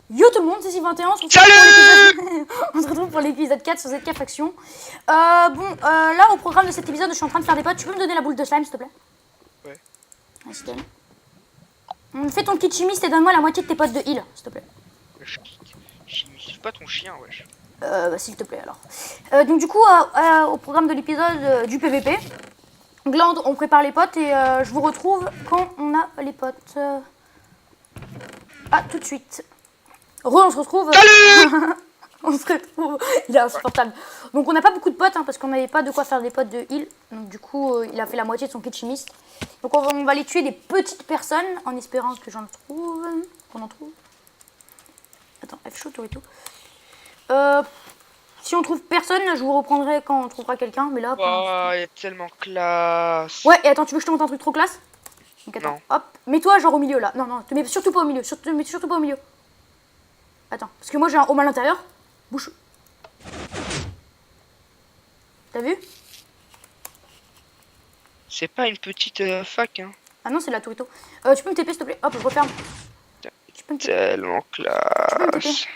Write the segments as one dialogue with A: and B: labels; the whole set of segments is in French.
A: Yo tout le monde, c'est Sylvain21,
B: Salut.
A: on se retrouve pour l'épisode 4 sur ZK Faction. Là au programme de cet épisode, je suis en train de faire des potes. Tu peux me donner la boule de slime s'il te plaît?
B: Ouais.
A: Vas-y, donne. Fais ton kit chimiste et donne-moi la moitié de tes potes de heal, s'il te plaît.
B: Chimie, pas ton chien, wesh.
A: Bah s'il te plaît alors. Donc du coup, au programme de l'épisode du PVP, Glande, on prépare les potes et je vous retrouve quand on a les potes. Ah, tout de suite. On se retrouve.
B: Salut.
A: On se retrouve. Il est insupportable. Donc on n'a pas beaucoup de potes hein, parce qu'on n'avait pas de quoi faire des potes de heal. Donc du coup, il a fait la moitié de son kit chimiste. Donc on va aller tuer des petites personnes en espérant que j'en trouve. Qu'on en trouve. Attends, F shoot et tout. Si on trouve personne, je vous reprendrai quand on trouvera quelqu'un. Mais là.
B: Oh, il est tellement classe.
A: Ouais, et attends, tu veux que je te montre un truc trop classe? Donc attends,
B: Non.
A: hop. Mets-toi genre au milieu là. Non, non, te mets surtout pas au milieu. Mets surtout pas au milieu. Attends, parce que moi j'ai un home à l'intérieur. Bouche. T'as vu?
B: C'est pas une petite fac, hein.
A: Ah non, c'est la Torito. Tu peux me TP s'il te plaît? Hop, je referme. Tu peux me TP?
B: Tellement classe.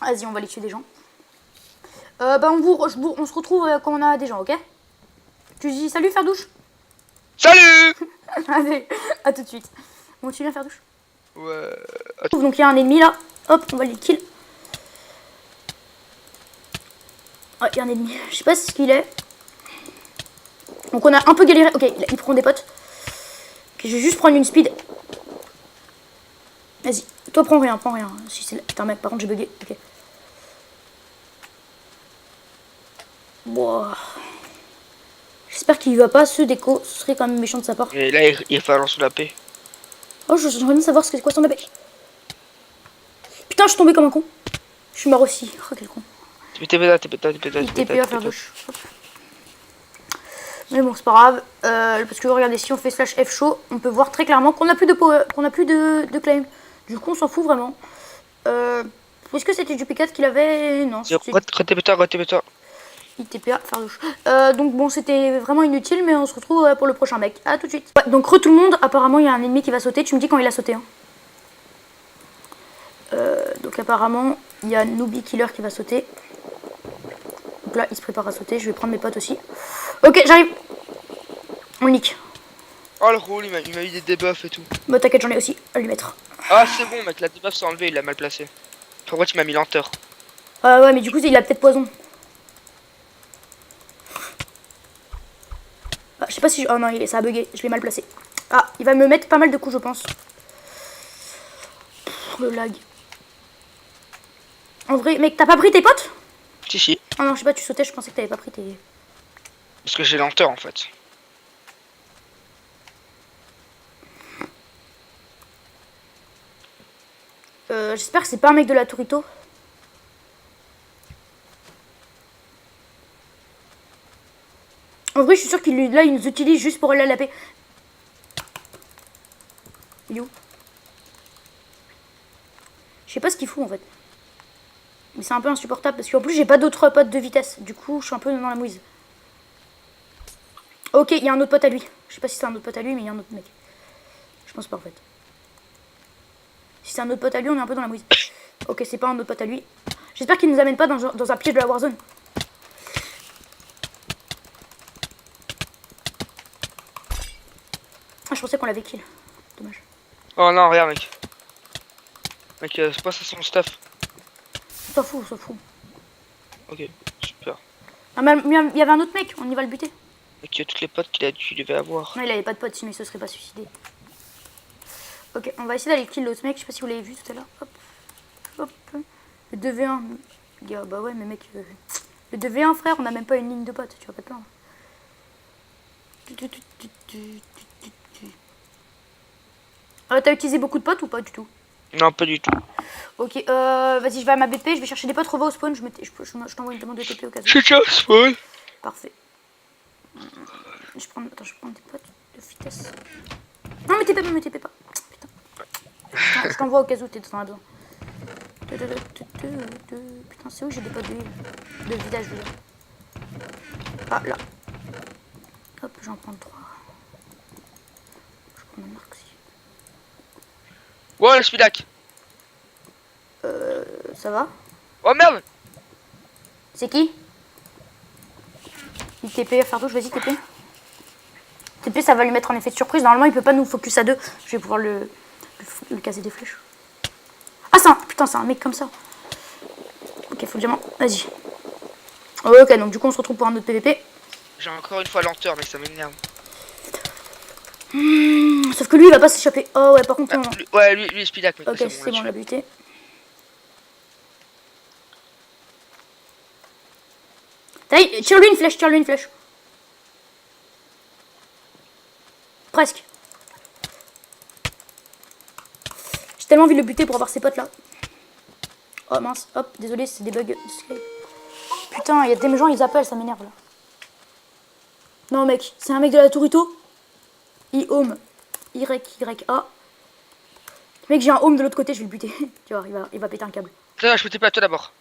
A: Vas-y, on va aller tuer des gens. On se retrouve quand on a des gens, ok? Tu dis salut, faire douche?
B: Salut.
A: Allez, à tout de suite. Bon, tu viens faire douche?
B: Ouais.
A: Donc il y a un ennemi là. Hop, on va les kill. Ouais, il y a un ennemi. Je sais pas ce qu'il est. Donc on a un peu galéré. Ok, il prend des potes. Ok, je vais juste prendre une speed. Vas-y, toi prends rien, prends rien. Si c'est putain mec, par contre j'ai bugué. Ok. Wow. J'espère qu'il va pas se déco. Ce serait quand même méchant de sa part.
B: Et là, il va lancer la paix.
A: Oh, j'aimerais bien savoir c'est quoi son AP. Putain, je suis tombé comme un con. Je suis mort aussi. Oh, quel con. Il TP à faire douche. Mais bon, c'est pas grave. Parce que regardez, si on fait slash F show, on peut voir très clairement qu'on a plus de power, qu'on a plus de claim. Du coup, on s'en fout vraiment. Est-ce que c'était du P4 qu'il avait? Non.
B: Retépéta.
A: Il TP à faire douche. Donc bon, c'était vraiment inutile, mais on se retrouve pour le prochain mec. À tout de suite. Ouais, donc tout le monde, apparemment, il y a un ennemi qui va sauter. Tu me dis quand il a sauté. Hein. Donc apparemment, il y a Nooby Killer qui va sauter. Donc là, il se prépare à sauter. Je vais prendre mes potes aussi. Ok, j'arrive. On le nique.
B: Oh le rôle, il m'a eu des debuffs et tout.
A: Bah t'inquiète, j'en ai aussi à lui mettre.
B: Ah c'est bon mec, la debuff s'est enlevée, il l'a mal placé. Pourquoi tu m'as mis lenteur?
A: Ouais, mais du coup, il a peut-être poison. Ah, je sais pas si... Oh non, ça a bugué. Je l'ai mal placé. Ah, il va me mettre pas mal de coups, je pense. Pff, le lag. En vrai, mec, t'as pas pris tes potes?
B: Si.
A: Oh non, je sais pas, tu sautais, je pensais que t'avais pas pris tes...
B: Parce que j'ai lenteur en fait.
A: J'espère que c'est pas un mec de la Torito. En vrai, je suis sûr qu'il là, il nous utilise juste pour aller à la paix. Il est où? Je sais pas ce qu'il fout en fait. Mais c'est un peu insupportable parce qu'en plus, j'ai pas d'autres potes de vitesse. Du coup, je suis un peu dans la mouise. Ok, il y a un autre pote à lui. Je sais pas si c'est un autre pote à lui, mais il y a un autre mec. Je pense pas en fait. Si c'est un autre pote à lui, on est un peu dans la mouise. Ok, c'est pas un autre pote à lui. J'espère qu'il nous amène pas dans un piège de la Warzone. Ah, je pensais qu'on l'avait kill. Dommage.
B: Oh non, regarde mec. Mec, c'est pas ça son stuff.
A: On s'en fout, on s'en fout.
B: Ok, super.
A: Ah, mais il y avait un autre mec, on y va le buter.
B: Mec, il y a toutes les potes qu'il devait avoir.
A: Non, il avait pas de pote, sinon il se serait pas suicidé. Ok, on va essayer d'aller kill l'autre mec. Je sais pas si vous l'avez vu tout à l'heure. Hop, hop. Le 2v1. Ah, bah ouais, mais mec. Le 2v1, frère, on a même pas une ligne de pote. Tu vas pas te plaindre. T'as utilisé beaucoup de potes ou pas du tout?
B: Non, pas du tout.
A: Ok, vas-y, je vais à ma BP. Je vais chercher des potes. Revois au spawn. Je t'envoie une demande de TP au cas où.
B: C'est déjà spawn.
A: Parfait. Attends, je prends des potes de vitesse. Non, mais TP pas, mais TP pas. Putain. Je t'envoie au cas où t'en as besoin. Putain, c'est où j'ai des potes de village, je veux dire. Ah, là. Hop, j'en prends 3. Je prends ma marque aussi.
B: Ouais, le spidac.
A: Ça va?
B: Oh merde.
A: C'est qui? Il TP, Fardouche, vas-y TP. TP, ça va lui mettre en effet de surprise. Normalement, il peut pas nous focus à deux. Je vais pouvoir le caser des flèches. Ah, putain, c'est un mec comme ça. Ok, faut le diamant. Vas-y. Ok, donc du coup, on se retrouve pour un autre PVP.
B: J'ai encore une fois lenteur, mais ça m'énerve.
A: Sauf que lui, il va pas s'échapper. Oh ouais, par contre,
B: Ah,
A: on...
B: ouais, lui, spidac, mais
A: Ok,
B: c'est
A: c'est
B: bon,
A: bon, on l'a
B: là-dessus.
A: buté. Tire-lui une flèche, tire-lui une flèche. Presque. J'ai tellement envie de le buter pour avoir ses potes là. Oh mince, hop, désolé, c'est des bugs. Putain, il y a des gens, ils appellent, ça m'énerve là. Non mec, c'est un mec de la Tourito. I home. Y-Y-A. Mec, j'ai un home de l'autre côté, je vais le buter. Tu vois, il va péter un câble.
B: Ça, je peux taper à toi d'abord.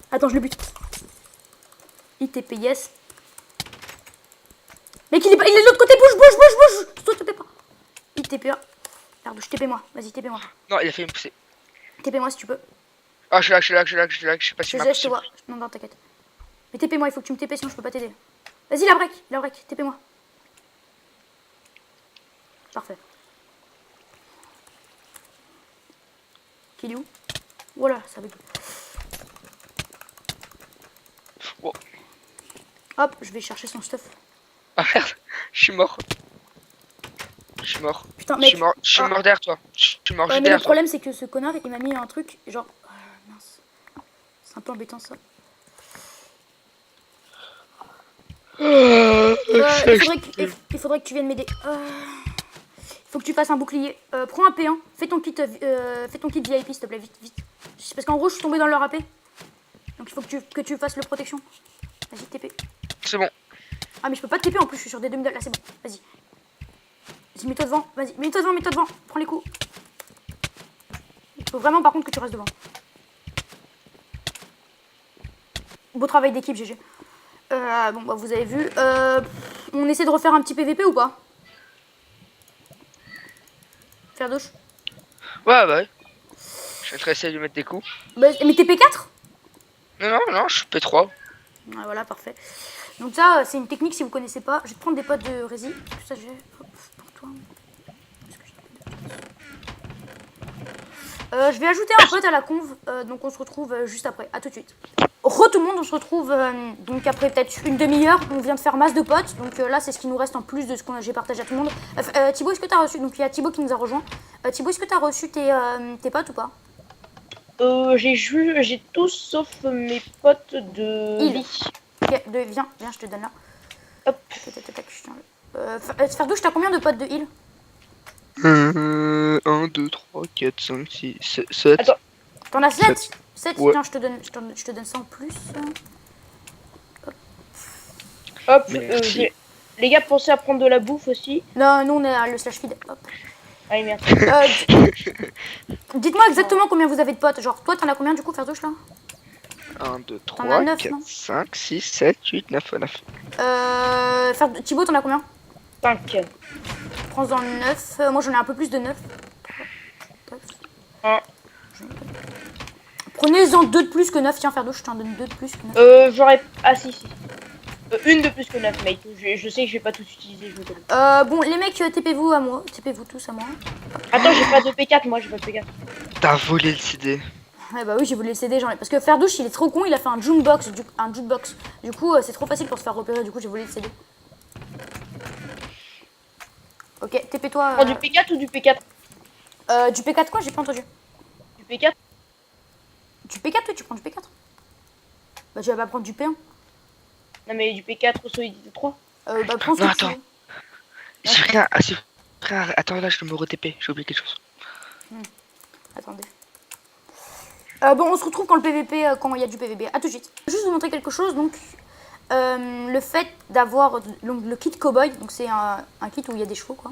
A: Attends, je le bute. ITP, yes. Mec, il est de l'autre côté, bouge. Toi, TP pas. ITP, Fardouche, TP-moi. Vas-y, TP-moi.
B: Non, il a fait me pousser.
A: TP-moi si tu peux.
B: Ah, je suis là, je sais pas si
A: Je
B: m'a
A: sais, je
B: poussé.
A: te vois. Non, t'inquiète. Mais TP-moi, il faut que tu me TP, sinon je peux pas t'aider. Vas-y, la break, TP-moi. Parfait. Qu'il est où? Voilà, ça bug.
B: Oh.
A: Hop, je vais chercher son stuff.
B: Ah merde, je suis mort.
A: Putain,
B: Je
A: mec.
B: suis mort derrière toi. Je suis mort
A: Ouais,
B: juste
A: mais le
B: derrière toi.
A: problème, c'est que ce connard, il m'a mis un truc, genre... mince. C'est un peu embêtant, ça. Il faudrait que tu viennes m'aider. Il faut que tu fasses un bouclier. Prends un P1. Fais ton kit VIP, s'il te plaît, vite. Parce qu'en gros, je suis tombé dans leur AP. Donc il faut que tu fasses le protection. Vas-y, TP.
B: C'est bon.
A: Ah, mais je peux pas te TP en plus, je suis sur des demi-dalles. Là, c'est bon. Vas-y. Vas-y, mets-toi devant. Vas-y, mets-toi devant. Prends les coups. Il faut vraiment, par contre, que tu restes devant. Beau travail d'équipe, GG. Bon, bah, vous avez vu. On essaie de refaire un petit PVP ou pas? Faire douche.
B: Ouais. Je vais essayer de lui mettre des coups.
A: Bah, mais t'es P4?
B: Non, je suis P3.
A: Ouais, voilà, parfait. Donc ça, c'est une technique si vous connaissez pas. Je vais te prendre des potes de Rési. Tout ça, j'ai... Hop, pour toi. Je vais ajouter un pote à la conve. Donc on se retrouve juste après. À tout de suite. Tout le monde, on se retrouve donc après peut-être une demi-heure. On vient de faire masse de potes. Donc là, c'est ce qui nous reste en plus de ce que j'ai partagé à tout le monde. Thibaut, est-ce que tu as reçu... Donc il y a Thibaut qui nous a rejoint. Thibaut, est-ce que tu as reçu tes potes ou pas?
C: J'ai tous sauf mes potes de
A: Il.
C: lit.
A: Ok, viens, je te donne là.
C: Hop.
A: Ferdouche, t'as combien de potes de heal?
B: 1, 2, 3, 4, 5, 6, 7.
C: Attends.
A: T'en as 7? 7,
B: Ouais.
A: tiens, je te donne ça en plus.
C: Hop,
B: Merci.
C: les gars, pensez à prendre de la bouffe aussi.
A: Non, nous on est à le slash feed. Hop.
C: Allez, merci.
A: Dites-moi exactement combien vous avez de potes. Genre, toi, t'en as combien du coup, Ferdouche là?
B: 1, 2,
A: T'en as
B: 3,
A: 9,
B: 4,
A: non?
B: 5, 6, 7, 8, 9, 9.
A: Thibaut, t'en as combien?
C: 5.
A: Prends dans le 9. Moi, j'en ai un peu plus de 9.
C: Un.
A: Prenez-en 2 de plus que 9. Tiens, Ferdouche, je t'en donne 2 de plus que 9.
C: J'aurais... Ah, si. Une de plus que 9, mate. Je sais que je vais pas tout utiliser, je me connais.
A: Bon, les mecs, TP-vous à moi. TP-vous tous à moi.
C: Attends, j'ai pas de P4, moi, j'ai pas de P4.
B: T'as volé le CD.
A: Ouais, bah oui, j'ai voulu le CD, j'en ai. Parce que Ferdouche, il est trop con, il a fait un jukebox. Du coup, c'est trop facile pour se faire repérer, du coup, j'ai volé le CD. Ok, TP-toi.
C: Prends du P4 ou du P4?
A: Du P4 quoi? J'ai pas entendu.
C: Du P4?
A: Du P4, oui, tu prends du P4. Bah, tu vas pas prendre du P1.
C: Non, mais du P4 au Solidité 3.
A: Bah, prends ce
B: Non,
A: que tu
B: attends.
A: veux.
B: J'ai rien. Ah, frère, attends, là, je dois me re-TP. J'ai oublié quelque chose.
A: Attendez. Bon, on se retrouve quand le PVP, quand il y a du PVP. A tout de suite. Je vais juste vous montrer quelque chose. Donc, le fait d'avoir le kit cowboy, donc c'est un kit où il y a des chevaux, quoi.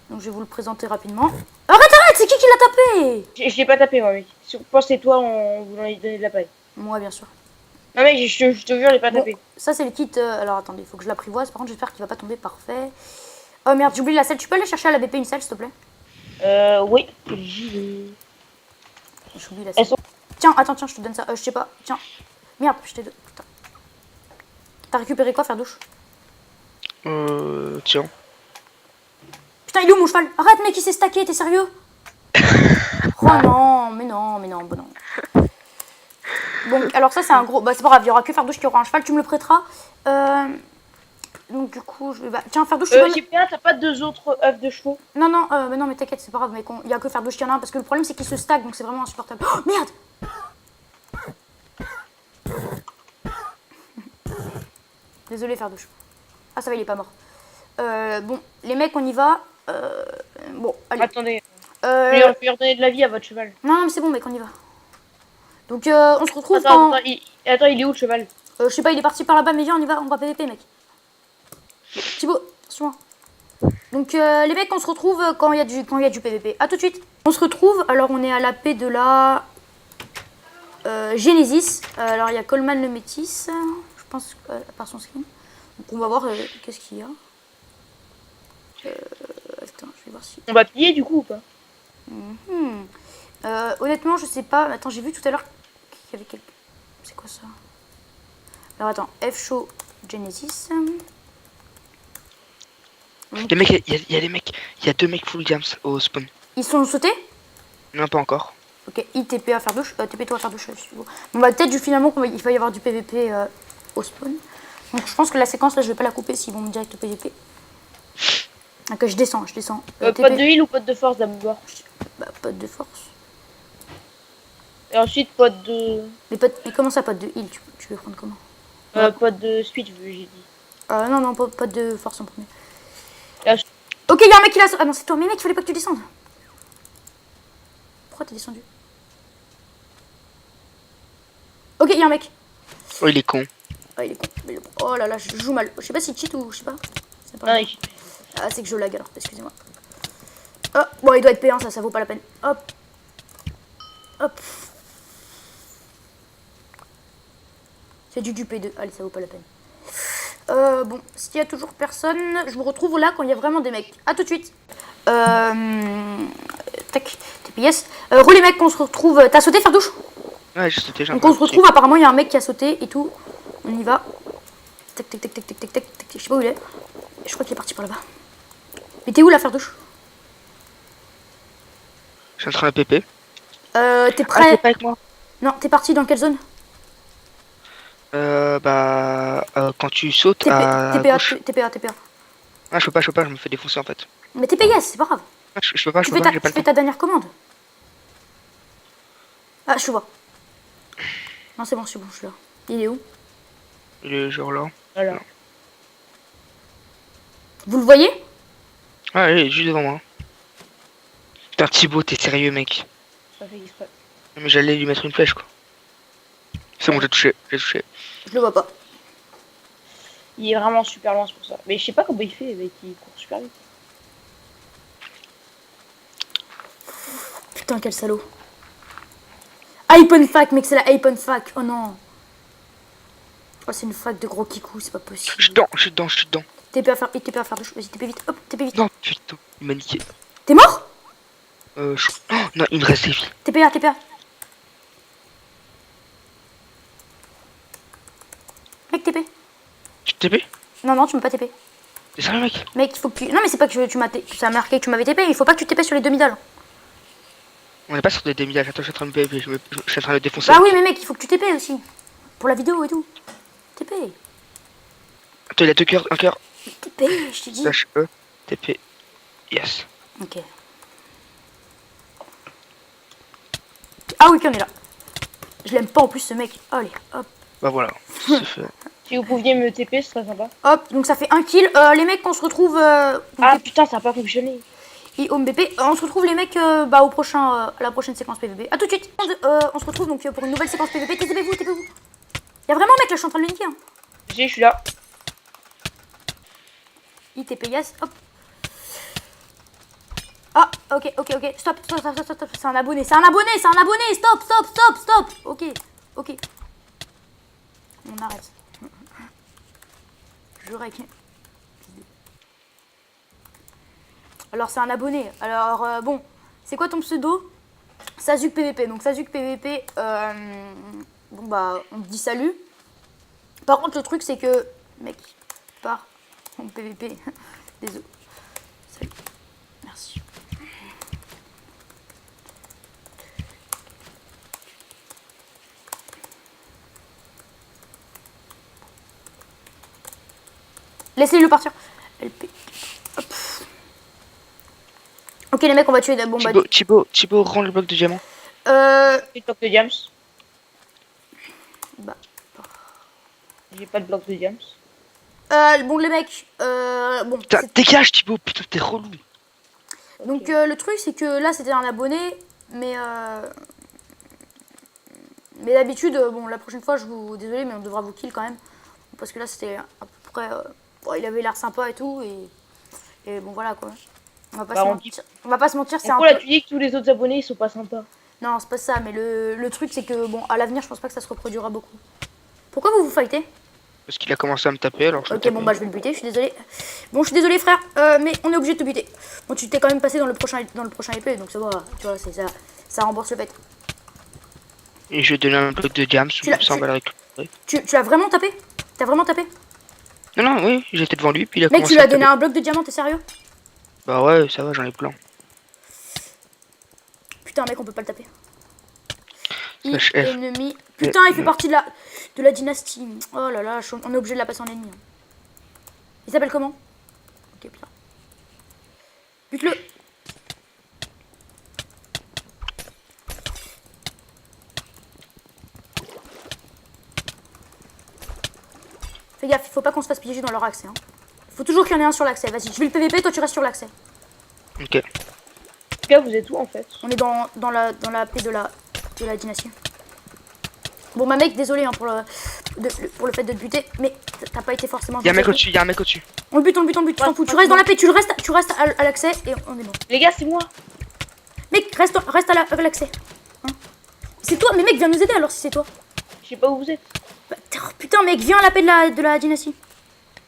A: Donc, je vais vous le présenter rapidement. Arrête, c'est qui l'a tapé?
C: Je l'ai pas tapé, moi, mec. Pensez-toi en voulant lui donner de la paille.
A: Moi, bien sûr.
C: Non, mec, je te jure, je l'ai pas
A: Bon,
C: tapé.
A: ça, c'est le kit. Alors, attendez, il faut que je l'apprivoise. Par contre, j'espère qu'il va pas tomber parfait. Oh merde, j'ai oublié la selle. Tu peux aller chercher à la BP une selle, s'il te plaît?
C: Oui. J'y vais.
A: J'oublie la
C: Elles
A: selle.
C: sont...
A: Tiens, attends, tiens, je te donne ça. Je sais pas. Tiens. Merde, je t'ai donné. Putain. T'as récupéré quoi, faire douche?
B: Tiens.
A: Putain, il est où mon cheval? Arrête, mec, il s'est stacké, t'es sérieux? Oh non, mais non, mais non, bon non. Bon, alors ça, c'est un gros. Bah, c'est pas grave, il y aura que faire douche qui aura un cheval, tu me le prêteras. Donc, du coup, je vais. Bah, tiens, faire douche, tu peux
C: J'ai bien, t'as pas deux autres œufs de chevaux?
A: Non, non, mais non, mais t'inquiète, c'est pas grave, mec. Il y a que faire douche qui en a un parce que le problème, c'est qu'il se stack, donc c'est vraiment insupportable. Oh, merde! Désolé, faire douche. Ah, ça va, il est pas mort. Bon, les mecs, on y va. Bon, allez.
C: Attendez. Je vais redonner de la vie à votre cheval.
A: Non, non, mais c'est bon, mec, on y va. Donc, on se retrouve
C: Attends,
A: quand...
C: attends, il est où le cheval?
A: je sais pas, il est parti par là-bas, mais viens, on va PVP, mec. Thibaut, suis-moi. Donc, les mecs, on se retrouve quand il y a du PVP. A tout de suite. On se retrouve, alors on est à la paix de la... Genesis. Alors, il y a Coleman le métis, je pense, par son skin. Donc, on va voir qu'est-ce qu'il y a. Attends, je vais voir si...
C: On va piller du coup ou pas?
A: Honnêtement, je sais pas. Attends, j'ai vu tout à l'heure qu'il y avait quelque... C'est quoi ça? Alors, attends. F-Show Genesis.
B: Les mecs, il y a des mecs. Il y a 2 mecs full diams au spawn.
A: Ils sont sautés?
B: Non, pas encore.
A: Ok, ITP à faire douche. TP-toi à faire douche. Bon, bah, peut-être finalement qu'il va y avoir du PVP au spawn. Donc, je pense que la séquence là, je vais pas la couper s'ils vont me direct au PVP. Ok, je descends.
C: Pote de heal ou pote de force d'abord?
A: Bah, pote de force.
C: Et ensuite pote de...
A: Mais comment ça, pote de heal? Tu veux prendre comment?
C: Pote de speed, j'ai dit.
A: Non, non, pote de force en premier.
C: Là,
A: Ok, il y a un mec qui l'a... Ah non, c'est toi. Mais mec, il fallait pas que tu descendes. Pourquoi t'es descendu? Ok, il y a un mec.
B: Oh, il est con.
A: Ah, il est con. Oh là là, je joue mal. Je sais pas si cheat ou je sais pas. C'est pas
C: non,
A: grave. Ah, c'est que je lag alors, excusez-moi. Oh, bon, il doit être payant, ça vaut pas la peine. Hop. Hop. C'est du P2. Allez, ça vaut pas la peine. Bon, s'il y a toujours personne, je me retrouve là quand il y a vraiment des mecs. A tout de suite. Tac, TPS. Roulez mec, qu'on se retrouve. T'as sauté, faire douche?
B: Ouais, je sautais.
A: Donc on se retrouve, apparemment il y a un mec qui a sauté et tout. On y va. Tac, tac, tac, tac, tac, tac, tac, tac. Je sais pas où il est. Je crois qu'il est parti par là-bas. Mais t'es où là, faire douche?
B: Je suis en train de PP.
A: T'es
B: Ah,
A: prêt?
B: t'es pas avec moi?
A: Non, t'es parti dans quelle zone?
B: Quand tu sautes
A: TP,
B: à
A: TPA,
B: gauche.
A: TPA, TPA.
B: Ah, je peux pas, je me fais défoncer en fait.
A: Mais TPS, c'est pas grave.
B: Ah, je peux pas,
A: Tu
B: j'ai pas
A: fais
B: le temps.
A: ta dernière commande. Ah, je te vois. Non, c'est bon, je suis là. Il est où?
B: Il est genre là.
C: voilà.
A: Vous le voyez?
B: Ah, il est juste devant moi. Putain, Thibaut, t'es sérieux, mec?
C: Ça fait exprès.
B: Non, mais j'allais lui mettre une flèche, quoi. C'est bon, j'ai touché.
A: Je le vois pas.
C: Il est vraiment super loin, c'est pour ça. Mais je sais pas comment il fait, mec, il court super vite.
A: Putain, quel salaud. Hypen fac, mec, c'est la Hypen fac. Oh non. Oh, c'est une fac de gros kikou, c'est pas possible.
B: Je suis dedans.
A: TP à faire douche. Vas-y, TP vite. Hop, TP vite.
B: Non, putain, il m'a niqué.
A: T'es mort?
B: Oh, non, il me reste des vies.
A: TPA, TPA. Mec, TP.
B: Tu te TP?
A: Non, non, tu m'as pas TP.
B: T'es sérieux, mec?
A: Mec, il faut que tu... Non, mais c'est pas que tu m'as TP. Ça a marqué que tu m'avais TP. Il faut pas que tu TP sur les demi-dalles.
B: On est pas sur des demi-dages. Attends, je suis en train de PvP. Je suis en train de défoncer.
A: Bah oui, mais mec, il faut que tu TP aussi. Pour la vidéo et tout. TP.
B: Attends, il a 2 cœurs, un cœur.
A: TP, je te dis.
B: Slash E, TP. Yes.
A: Ok. Ah oui, puis on est là. Je l'aime pas en plus ce mec. Allez, hop.
B: Bah voilà, c'est fait.
C: Si vous pouviez me TP, ce serait sympa.
A: Hop, donc ça fait un kill. Les mecs, on se retrouve...
C: Ah putain, ça a pas fonctionné.
A: Et home BP. On se retrouve les mecs au prochain, à la prochaine séquence PVP. A tout de suite. On se retrouve donc pour une nouvelle séquence PVP. TP-vous, TP-vous. Y'a vraiment un mec là, je suis en train de le niquer. Hein.
C: Je suis là.
A: ITP, yes, hop. Ah, ok. Stop. C'est un abonné, stop. Ok. On arrête. Je règle. Alors c'est un abonné. Alors bon, c'est quoi ton pseudo? Sazuk PVP. Donc Sazuk PVP, bon bah on te dit salut. Par contre le truc c'est que, mec, par mon PVP, désolé. Salut. Merci. Laissez-le partir. LP. Hop. Ok les mecs, on va tuer bon bah.
B: Thibaut, rends le bloc de diamant.
C: Le bloc de diams.
A: Bah.
C: J'ai pas de bloc de diams.
A: Bon les mecs, bon.
B: Putain, dégage Thibaut, putain t'es relou.
A: Donc
C: Ok.
A: le truc c'est que là c'était un abonné, mais d'habitude, bon la prochaine fois je vous désolé mais on devra vous kill quand même, parce que là c'était à peu près, bon, il avait l'air sympa et tout et bon voilà quoi. On va pas
C: Bah,
A: se
C: on
A: mentir. On va pas se mentir, c'est un
C: Pourquoi là
A: peu.
C: tu dis que tous les autres abonnés ils sont pas sympas?
A: Non c'est pas ça, mais le truc c'est que bon à l'avenir je pense pas que ça se reproduira beaucoup. Pourquoi vous vous fightez?
B: Parce qu'il a commencé à me taper alors je
A: Ok bon bah je vais le buter, je suis désolé. Bon je suis désolé frère, mais on est obligé de te buter. Bon tu t'es quand même passé dans le prochain épée donc ça va, tu vois, c'est ça, ça rembourse le fait.
B: Et je vais donner un bloc de diams,
A: l'as-
B: ça on va le récupérer.
A: Tu l'as vraiment tapé? T'as vraiment tapé?
B: Non, oui, j'étais devant lui, puis il a
A: Mec
B: commencé
A: tu lui
B: à
A: as
B: me
A: donné
B: taper.
A: un bloc de diamant, t'es sérieux?
B: Bah ouais, ça va, j'en ai plein.
A: Putain mec on peut pas le taper.
B: Slash F.
A: Ennemi. Putain il fait partie de la dynastie. Oh là là, on est obligé de la passer en ennemi. Il s'appelle comment? Ok putain. Bute-le. Fais gaffe, il faut pas qu'on se fasse piéger dans leur accès. Hein. Faut toujours qu'il y en ait un sur l'accès. Vas-y, je vais le PVP, toi tu restes sur l'accès.
B: Ok.
C: En tout cas, vous êtes où en fait?
A: On est dans la paix de la dynastie. Bon bah mec, désolé hein, pour le fait de te buter, mais t'as pas été forcément...
B: Y'a un mec au-dessus, y'a un mec au-dessus.
A: On le bute, tu t'en fous. Tu restes dans la paix, tu restes à l'accès et on est bon.
C: Les gars, c'est moi.
A: Mec, reste à l'accès. Hein, c'est toi, mais mec, viens nous aider alors si c'est toi.
C: Je sais pas où vous êtes.
A: Bah, putain mec, viens à la paix de la dynastie.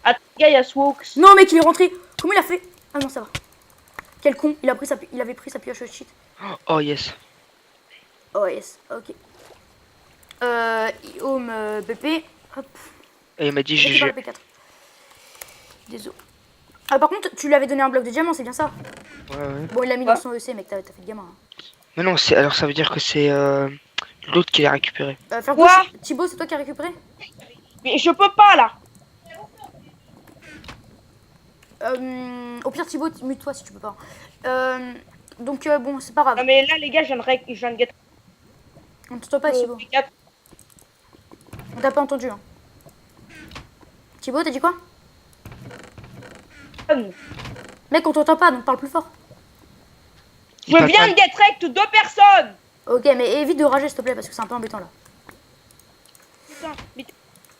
C: Ah, les gars, il y a Swokes.
A: Non mec, il est rentré. Comment il a fait? Ah non, ça va. Quel con, il avait pris sa pioche shit.
B: Oh yes.
A: Oh yes, ok. Home BP. Hop.
B: Et il m'a dit
A: Récupère
B: GG.
A: le P4. Désolé. Ah, par contre, tu lui avais donné un bloc de diamant, c'est bien ça?
B: Ouais.
A: Bon, il l'a mis
C: Quoi?
A: dans son EC, mec, t'as fait le gamin. Hein.
B: Mais non, alors ça veut dire que c'est l'autre qui l'a récupéré.
A: Faire
C: Quoi?
A: gauche. Thibaut, c'est toi qui as récupéré?
C: Mais je peux pas là.
A: Au pire, Thibaut, mute-toi si tu peux pas. Donc, bon, c'est pas grave.
C: Non, mais là, les gars, je viens de get
A: On t'entend pas, Thibaut.
C: P4.
A: On t'a pas entendu. Hein. Thibaut, t'as dit quoi? Mec, on t'entend pas, donc parle plus fort.
C: Je viens de get wrecked 2 personnes.
A: Ok, mais évite de rager, s'il te plaît, parce que c'est un peu embêtant là.
C: Putain, mais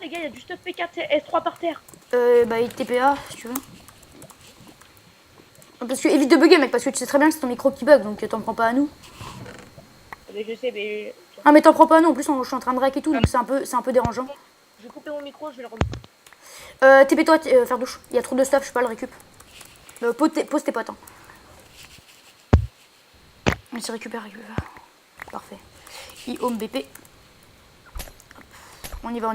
C: les gars, il y a du stuff P4 S3 par terre.
A: Bah, il TPA, si tu veux. Parce que évite de bugger, mec, parce que tu sais très bien que c'est ton micro qui bug, donc t'en prends pas à nous.
C: Mais je sais, mais
A: Ah, mais t'en prends pas à nous, en plus, je suis en train de rec et tout, donc c'est un peu dérangeant.
C: je vais couper mon micro, je vais le remettre.
A: TP-toi, faire douche. Il y a trop de stuff, je peux pas le récup. Pose tes potes. Hein. On se récupère. Parfait. I-home BP. Hop. On y va.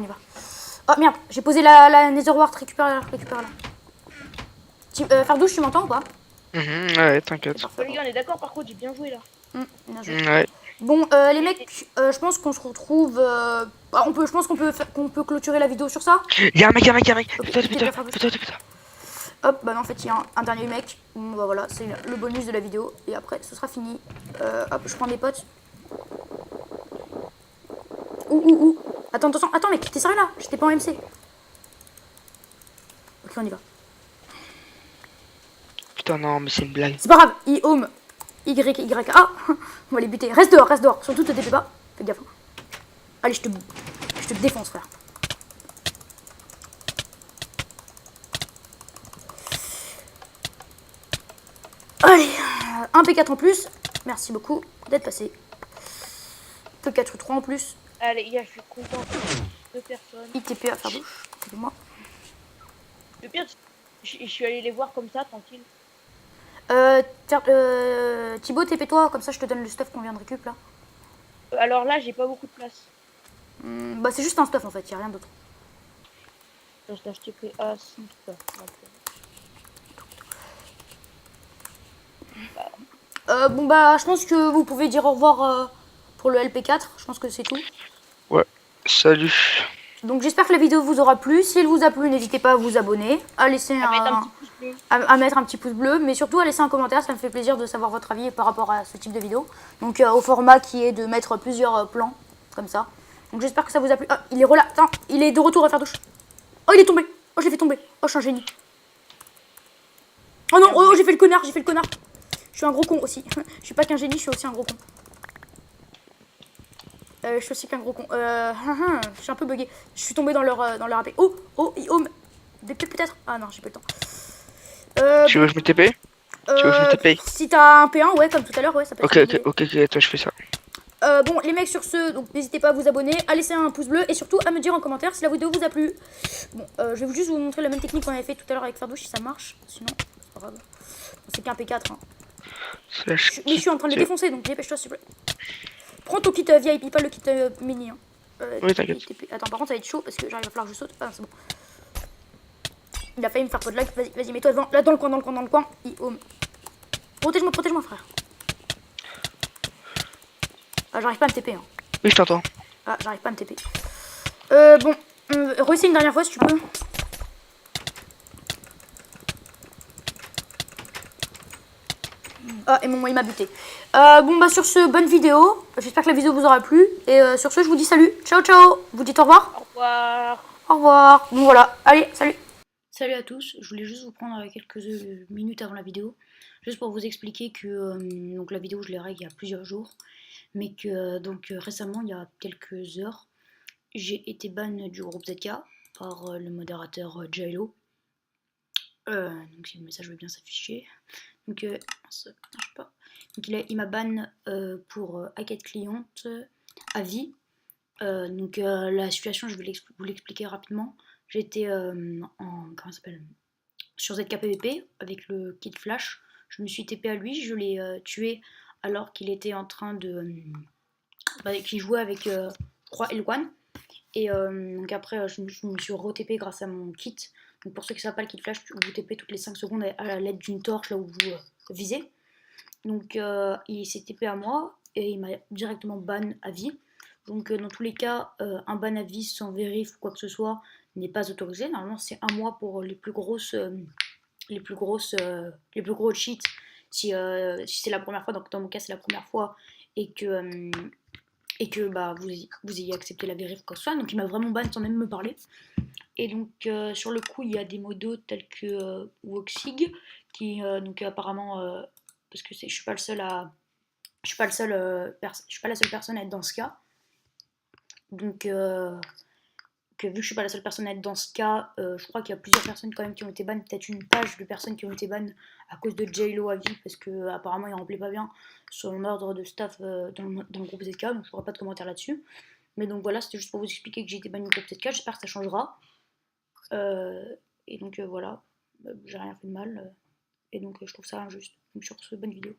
A: Oh merde, j'ai posé la Nether Wart, récupère-la. Faire douche, tu m'entends ou pas?
B: Ouais, t'inquiète.
C: Les gars, on est d'accord, par contre, j'ai bien joué là.
A: Bien joué.
B: Ouais.
A: Bon, les mecs, je pense qu'on se retrouve. Je pense qu'on peut clôturer la vidéo sur ça.
B: Y'a un mec.
A: Ok,
B: Putain.
A: Hop, bah non, en fait, il y a un dernier mec. Bon, bah voilà, c'est le bonus de la vidéo. Et après, ce sera fini. Hop, je prends mes potes. Ouh. Attends, mec, t'es sérieux là? J'étais pas en MC. Ok, on y va.
B: Putain, non, mais c'est une blague.
A: C'est pas grave, I-home, Y-Y-A. On va les buter. Reste dehors. Surtout te TP pas. Fais gaffe. Allez, je te défonce, frère. Allez, un P4 en plus. Merci beaucoup d'être passé. P4 3 en plus.
C: Allez, les gars, je suis content. 2 personnes.
A: ITP à faire douche. C'est moi.
C: Le pire, je suis allé les voir comme ça, tranquille.
A: Thibaut, TP-toi, comme ça je te donne le stuff qu'on vient de récup là.
C: Alors là, j'ai pas beaucoup de place.
A: Bah c'est juste un stuff en fait, y a rien d'autre.
C: Je t'ai acheté que à 6.
A: Bon bah je pense que vous pouvez dire au revoir pour le LP4, je pense que c'est tout.
B: Ouais, salut.
A: Donc j'espère que la vidéo vous aura plu. Si elle vous a plu, n'hésitez pas à vous abonner, à laisser
C: À mettre un petit pouce bleu.
A: à mettre un petit pouce bleu, mais surtout à laisser un commentaire, ça me fait plaisir de savoir votre avis par rapport à ce type de vidéo. Donc au format qui est de mettre plusieurs plans, comme ça. Donc j'espère que ça vous a plu. Ah, il est attends, il est de retour à faire douche. Oh, il est tombé. Oh, je l'ai fait tomber. Oh, je suis un génie. Oh non, oh, j'ai fait le connard, j'ai fait le connard. Je suis un gros con aussi. Je suis pas qu'un génie, je suis aussi un gros con. Je suis aussi qu'un gros con. Je suis un peu bugué. Je suis tombé dans leur AP. Oh, peut-être. Ah non, j'ai pas le temps.
B: Tu veux que je me TP? Tu veux que je me TP?
A: Si t'as un P1, ouais, comme tout à l'heure, ouais, ça peut être.
B: Ok, toi je fais ça.
A: Bon, les mecs, sur ce, donc n'hésitez pas à vous abonner, à laisser un pouce bleu et surtout à me dire en commentaire si la vidéo vous a plu. Bon, je vais juste vous montrer la même technique qu'on avait fait tout à l'heure avec Ferdouche si ça marche. Sinon, c'est pas grave. C'est qu'un P4. Hein. Mais je suis en train de le défoncer, donc dépêche-toi s'il te plaît. Prends ton kit VIP, pas le kit mini. Hein.
B: Oui, t'inquiète.
A: Attends, par contre, ça va être chaud parce que genre, il va falloir que je saute. Ah, c'est bon. Il a failli me faire pas de lag. Vas-y, mets-toi devant. Là, dans le coin. Protège-moi, frère. Ah, j'arrive pas à me TP. Hein.
B: Oui, je t'entends.
A: Ah, j'arrive pas à me TP. Bon, réessaye une dernière fois si tu peux. Ah, et mon il m'a buté. Bon, bah, sur ce, bonne vidéo. J'espère que la vidéo vous aura plu. Et sur ce, je vous dis salut. Ciao, ciao. Vous dites au revoir.
C: Au revoir.
A: Au revoir. Bon, voilà. Allez, salut. Salut à tous. Je voulais juste vous prendre quelques minutes avant la vidéo. Juste pour vous expliquer que donc la vidéo, je l'ai règle il y a plusieurs jours. Mais que récemment, il y a quelques heures, j'ai été ban du groupe ZK par le modérateur Jailo. Donc si le message veut bien s'afficher. Donc ça marche pas. Donc il m'a ban pour hackette cliente à vie. Donc la situation, je vais vous l'expliquer rapidement. J'étais comment ça s'appelle, sur ZKPVP avec le kit flash. Je me suis TP à lui, je l'ai tué alors qu'il était en train de qu'il jouait avec L1. Et donc après, je me suis re-TP grâce à mon kit. Donc pour ceux qui ne savent pas, le kit flash, vous TP toutes les 5 secondes à l'aide d'une torche là où vous visez. Donc il s'est TP à moi et il m'a directement ban à vie. Donc dans tous les cas, un ban à vie sans vérif ou quoi que ce soit n'est pas autorisé. Normalement, c'est 1 mois pour les plus gros cheats. Si c'est la première fois, donc dans mon cas c'est la première fois, et que bah, vous ayez accepté la vérif quoi que ce soit. Donc il m'a vraiment ban sans même me parler. Et donc sur le coup il y a des modos tels que Woxig qui donc apparemment parce que je suis pas la seule personne à être dans ce cas. Donc vu que je suis pas la seule personne à être dans ce cas, je crois qu'il y a plusieurs personnes quand même qui ont été ban, peut-être une page de personnes qui ont été ban à cause de J-Lo à vie, parce que apparemment il remplit pas bien son ordre de staff dans le groupe ZK, donc je ferai pas de commentaire là-dessus. Mais donc voilà, c'était juste pour vous expliquer que j'ai été ban du groupe ZK, j'espère que ça changera. Et donc voilà, j'ai rien fait de mal, et donc je trouve ça injuste. Donc sur ce, bonne vidéo.